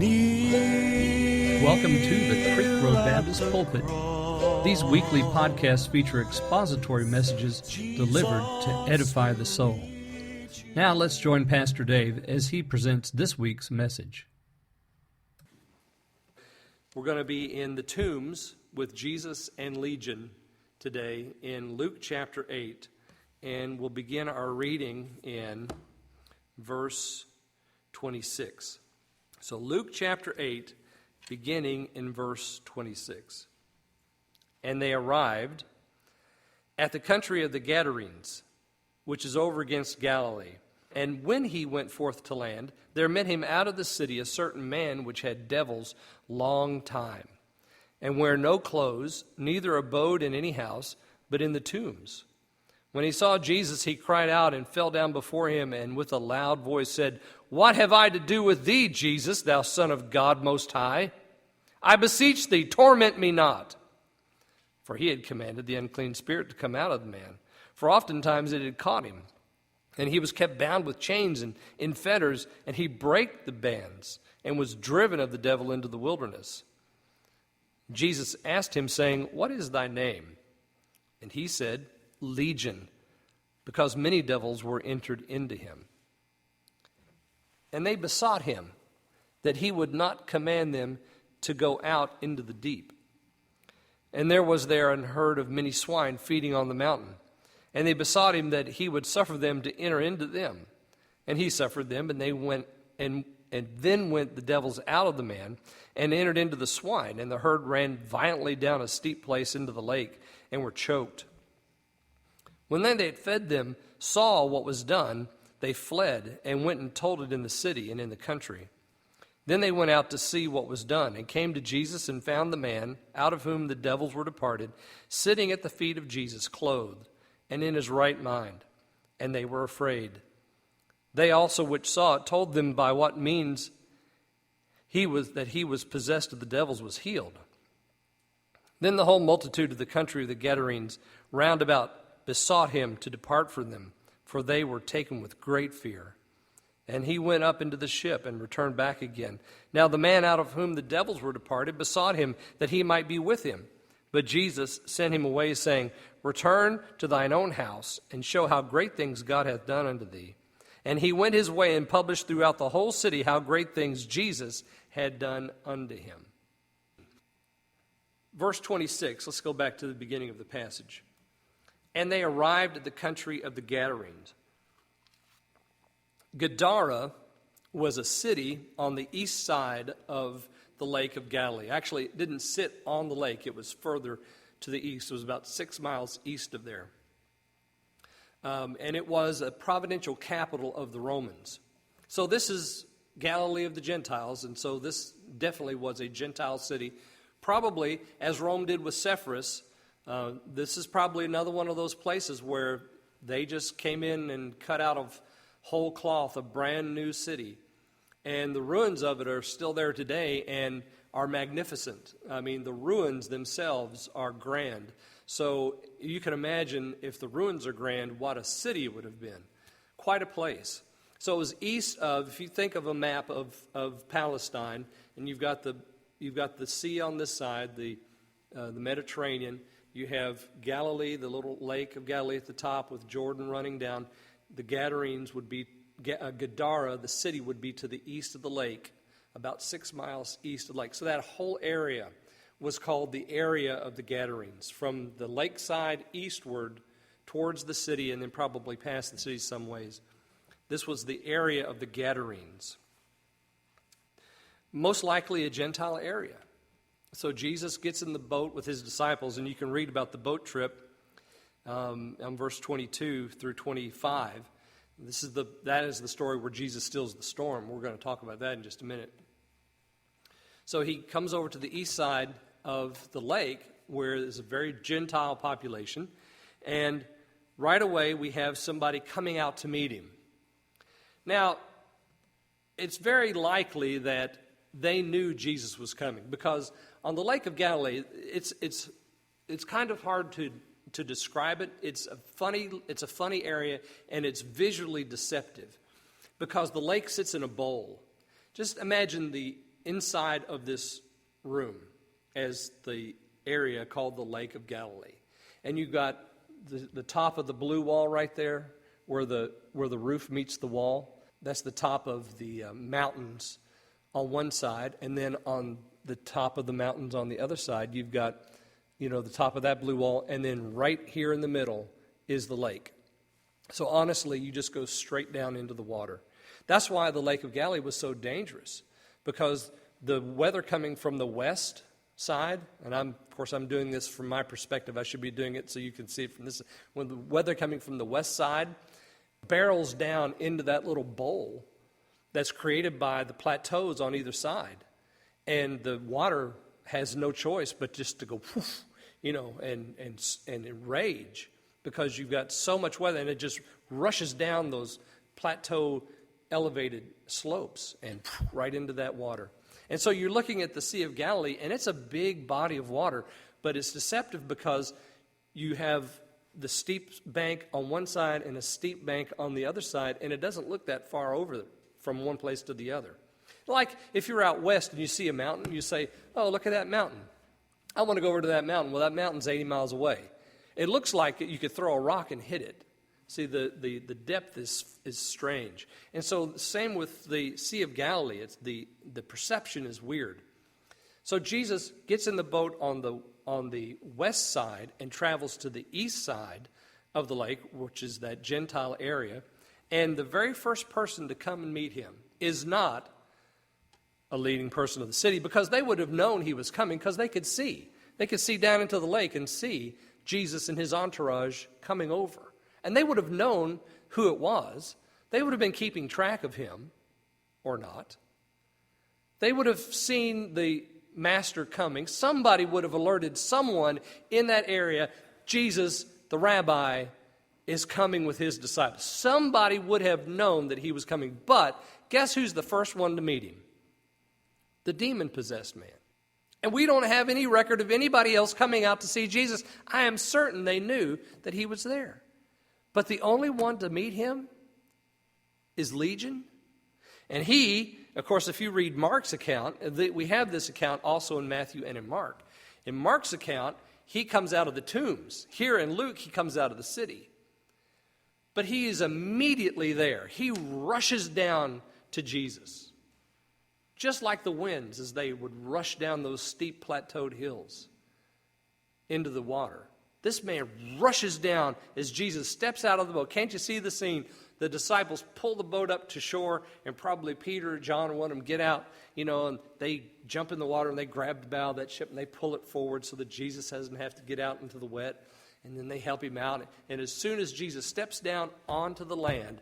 Welcome to the Creek Road Baptist Pulpit. These weekly podcasts feature expository messages delivered to edify the soul. Now let's join Pastor Dave as he presents this week's message. We're going to be in the tombs with Jesus and Legion today in Luke chapter 8, and we'll begin our reading in verse 26. So Luke chapter 8, beginning in verse 26. And they arrived at the country of the Gadarenes, which is over against Galilee. And when he went forth to land, there met him out of the city a certain man which had devils long time, and wear no clothes, neither abode in any house, but in the tombs. When he saw Jesus, he cried out and fell down before him, and with a loud voice said, What have I to do with thee, Jesus, thou Son of God Most High? I beseech thee, torment me not. For he had commanded the unclean spirit to come out of the man, for oftentimes it had caught him. And he was kept bound with chains and in fetters, and he brake the bands, and was driven of the devil into the wilderness. Jesus asked him, saying, What is thy name? And he said, Legion, because many devils were entered into him. And they besought him that he would not command them to go out into the deep. And there was there an herd of many swine feeding on the mountain. And they besought him that he would suffer them to enter into them. And he suffered them, and they went, and then went the devils out of the man, and entered into the swine. And the herd ran violently down a steep place into the lake, and were choked. When then they had fed them, saw what was done, they fled, and went and told it in the city and in the country. Then they went out to see what was done, and came to Jesus, and found the man, out of whom the devils were departed, sitting at the feet of Jesus, clothed, and in his right mind. And they were afraid. They also which saw it told them by what means he was possessed of the devils was healed. Then the whole multitude of the country of the Gadarenes round about besought him to depart from them, for they were taken with great fear. And he went up into the ship and returned back again. Now the man out of whom the devils were departed besought him that he might be with him. But Jesus sent him away, saying, Return to thine own house, and show how great things God hath done unto thee. And he went his way and published throughout the whole city how great things Jesus had done unto him. Verse 26, let's go back to the beginning of the passage. And they arrived at the country of the Gadarenes. Gadara was a city on the east side of the Lake of Galilee. Actually, it didn't sit on the lake. It was further to the east. It was about 6 miles east of there. And it was a providential capital of the Romans. So this is Galilee of the Gentiles, and so this definitely was a Gentile city. Probably, as Rome did with Sepphoris, this is probably another one of those places where they just came in and cut out of whole cloth a brand new city. And the ruins of it are still there today and are magnificent. I mean, the ruins themselves are grand. So you can imagine if the ruins are grand, what a city it would have been. Quite a place. So it was east of, if you think of a map of Palestine, and you've got the sea on this side, the Mediterranean. You have Galilee, the little lake of Galilee at the top with Jordan running down. The Gadarenes would be, Gadara, the city, would be to the east of the lake, about 6 miles east of the lake. So that whole area was called the area of the Gadarenes, from the lakeside eastward towards the city and then probably past the city some ways. This was the area of the Gadarenes. Most likely a Gentile area. So Jesus gets in the boat with his disciples, and you can read about the boat trip on verse 22 through 25. That is the story where Jesus stills the storm. We're going to talk about that in just a minute. So he comes over to the east side of the lake, where there's a very Gentile population, and right away we have somebody coming out to meet him. Now, it's very likely that they knew Jesus was coming, because on the Lake of Galilee, it's kind of hard to describe it. It's a funny area, and it's visually deceptive because the lake sits in a bowl. Just imagine the inside of this room as the area called the Lake of Galilee. And you've got the top of the blue wall right there where the roof meets the wall. That's the top of the mountains on one side. And then on the top of the mountains on the other side, you've got, the top of that blue wall. And then right here in the middle is the lake. So honestly, you just go straight down into the water. That's why the Lake of Galilee was so dangerous, because the weather coming from the west side, and of course I'm doing this from my perspective. I should be doing it so you can see it from this. When the weather coming from the west side barrels down into that little bowl that's created by the plateaus on either side, and the water has no choice but just to go, whoosh, and rage, because you've got so much weather, and it just rushes down those plateau elevated slopes and right into that water. And so you're looking at the Sea of Galilee, and it's a big body of water, but it's deceptive because you have the steep bank on one side and a steep bank on the other side, and it doesn't look that far over from one place to the other. Like if you're out west and you see a mountain, you say, oh, look at that mountain. I want to go over to that mountain. Well, that mountain's 80 miles away. It looks like you could throw a rock and hit it. See, the depth is strange. And so same with the Sea of Galilee. It's the perception is weird. So Jesus gets in the boat on the west side and travels to the east side of the lake, which is that Gentile area. And the very first person to come and meet him is not a leading person of the city, because they would have known he was coming, because they could see. They could see down into the lake and see Jesus and his entourage coming over. And they would have known who it was. They would have been keeping track of him, or not. They would have seen the master coming. Somebody would have alerted someone in that area, Jesus, the rabbi, is coming with his disciples. Somebody would have known that he was coming. But guess who's the first one to meet him? The demon-possessed man. And we don't have any record of anybody else coming out to see Jesus. I am certain they knew that he was there. But the only one to meet him is Legion. And he, of course, if you read Mark's account, we have this account also in Matthew and in Mark. In Mark's account, he comes out of the tombs. Here in Luke, he comes out of the city. But he is immediately there. He rushes down to Jesus, just like the winds as they would rush down those steep plateaued hills into the water. This man rushes down as Jesus steps out of the boat. Can't you see the scene? The disciples pull the boat up to shore, and probably Peter or John or one of them get out, and they jump in the water and they grab the bow of that ship and they pull it forward so that Jesus doesn't have to get out into the wet. And then they help him out. And as soon as Jesus steps down onto the land,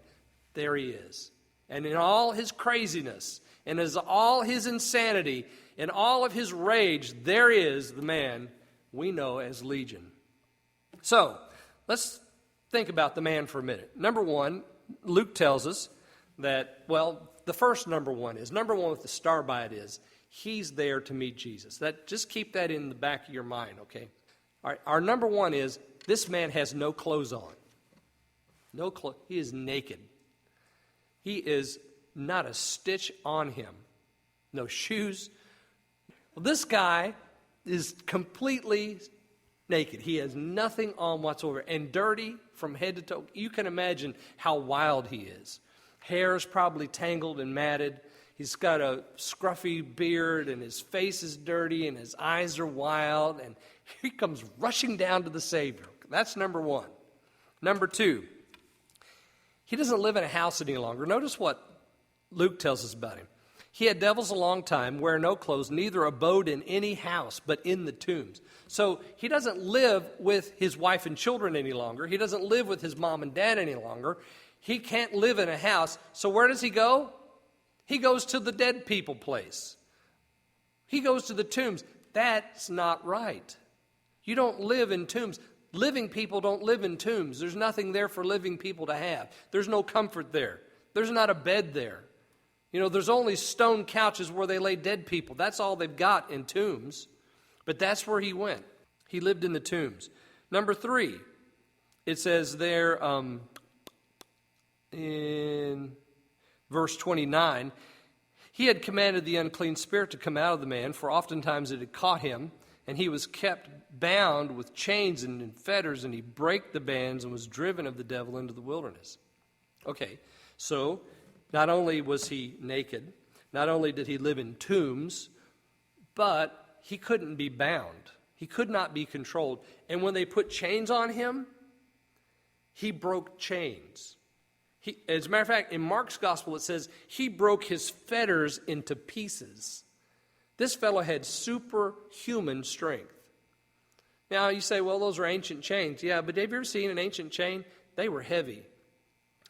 there he is. And in all his craziness, and as all his insanity, and all of his rage, there is the man we know as Legion. So, let's think about the man for a minute. Number one, Luke tells us that, the first number one with the star by it is, he's there to meet Jesus. Just keep that in the back of your mind, okay? All right, our number one is, this man has no clothes on. No clothes. He is naked. He is not a stitch on him. No shoes. Well, this guy is completely naked. He has nothing on whatsoever, and dirty from head to toe. You can imagine how wild he is. Hair is probably tangled and matted. He's got a scruffy beard, and his face is dirty, and his eyes are wild, and he comes rushing down to the Savior. That's number one. Number two, he doesn't live in a house any longer. Notice what Luke tells us about him. He had devils a long time, wear no clothes, neither abode in any house, but in the tombs. So he doesn't live with his wife and children any longer. He doesn't live with his mom and dad any longer. He can't live in a house. So where does he go? He goes to the dead people place. He goes to the tombs. That's not right. You don't live in tombs. Living people don't live in tombs. There's nothing there for living people to have. There's no comfort there. There's not a bed there. There's only stone couches where they lay dead people. That's all they've got in tombs. But that's where he went. He lived in the tombs. Number three, it says there in verse 29, He had commanded the unclean spirit to come out of the man, for oftentimes it had caught him, and he was kept bound with chains and in fetters, and he brake the bands and was driven of the devil into the wilderness. Okay, so not only was he naked, not only did he live in tombs, but he couldn't be bound. He could not be controlled. And when they put chains on him, he broke chains. As a matter of fact, in Mark's gospel it says he broke his fetters into pieces. This fellow had superhuman strength. Now you say, well, those are ancient chains. Yeah, but have you ever seen an ancient chain? They were heavy.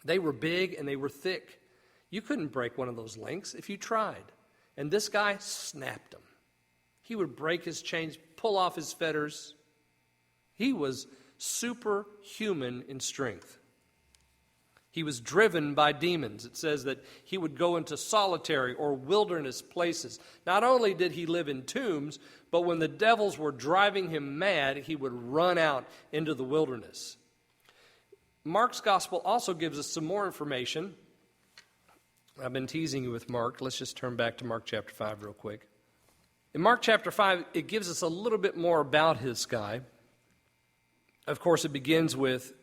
They were big and they were thick. You couldn't break one of those links if you tried. And this guy snapped them. He would break his chains, pull off his fetters. He was superhuman in strength. He was driven by demons. It says that he would go into solitary or wilderness places. Not only did he live in tombs, but when the devils were driving him mad, he would run out into the wilderness. Mark's gospel also gives us some more information. I've been teasing you with Mark. Let's just turn back to Mark chapter 5 real quick. In Mark chapter 5, it gives us a little bit more about this guy. Of course, it begins with,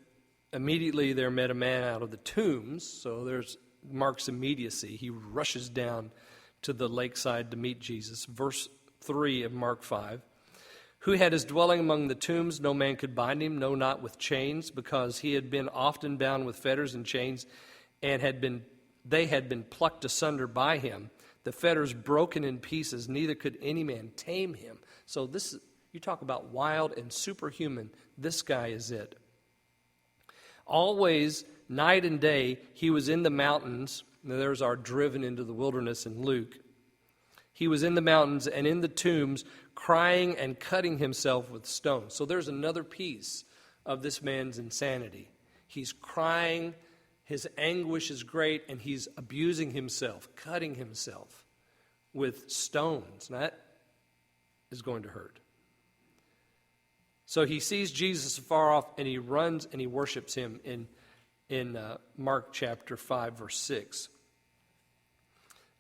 immediately there met a man out of the tombs. So there's Mark's immediacy. He rushes down to the lakeside to meet Jesus. Verse 3 of Mark 5. Who had his dwelling among the tombs, no man could bind him, no, not with chains, because he had been often bound with fetters and chains, and they had been plucked asunder by him. The fetters broken in pieces, neither could any man tame him. So this, you talk about wild and superhuman, this guy is it. Always, night and day, he was in the mountains. Now, there's our driven into the wilderness in Luke. He was in the mountains and in the tombs, crying and cutting himself with stones. So there's another piece of this man's insanity. He's crying, his anguish is great, and he's abusing himself, cutting himself with stones. And that is going to hurt. So he sees Jesus afar off, and he runs and he worships him in Mark chapter 5, verse 6.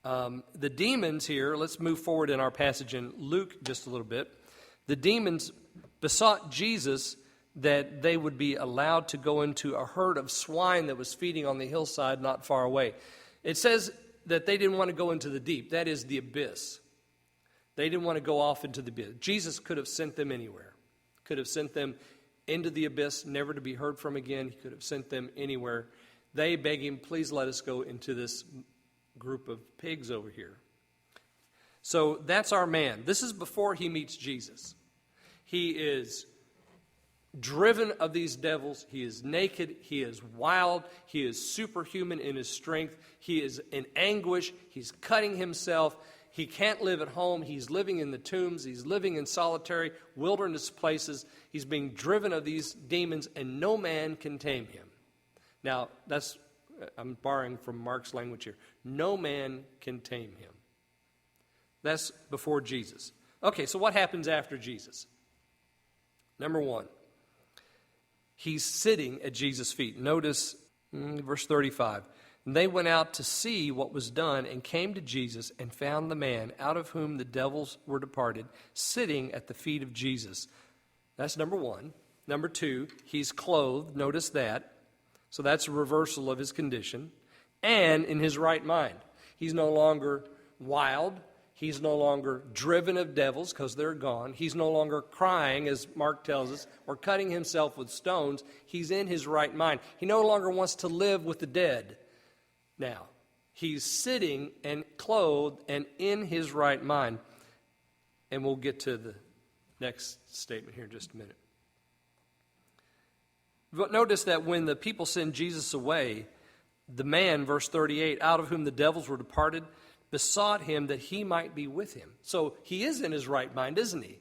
The demons here, let's move forward in our passage in Luke just a little bit. The demons besought Jesus that they would be allowed to go into a herd of swine that was feeding on the hillside not far away. It says that they didn't want to go into the deep, that is the abyss. They didn't want to go off into the abyss. Jesus could have sent them anywhere. Could have sent them into the abyss, never to be heard from again. He could have sent them anywhere. They beg him, please let us go into this group of pigs over here. So that's our man. This is before he meets Jesus. He is driven of these devils. He is naked. He is wild. He is superhuman in his strength. He is in anguish. He's cutting himself. He can't live at home. He's living in the tombs. He's living in solitary wilderness places. He's being driven of these demons, and no man can tame him. Now, I'm borrowing from Mark's language here. No man can tame him. That's before Jesus. Okay, so what happens after Jesus? Number one, he's sitting at Jesus' feet. Notice verse 35. And they went out to see what was done and came to Jesus and found the man out of whom the devils were departed, sitting at the feet of Jesus. That's number one. Number two, he's clothed. Notice that. So that's a reversal of his condition. And in his right mind. He's no longer wild. He's no longer driven of devils because they're gone. He's no longer crying, as Mark tells us, or cutting himself with stones. He's in his right mind. He no longer wants to live with the dead. Now, he's sitting and clothed and in his right mind. And we'll get to the next statement here in just a minute. But notice that when the people send Jesus away, the man, verse 38, out of whom the devils were departed, besought him that he might be with him. So he is in his right mind, isn't he?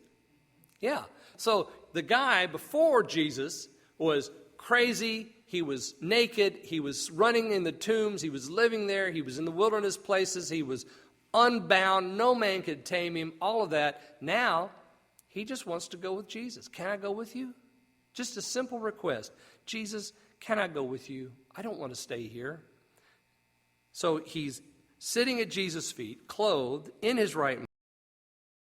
Yeah. So the guy before Jesus was crazy. He was naked. He was running in the tombs. He was living there. He was in the wilderness places. He was unbound. No man could tame him. All of that. Now, he just wants to go with Jesus. Can I go with you? Just a simple request. Jesus, can I go with you? I don't want to stay here. So he's sitting at Jesus' feet, clothed in his right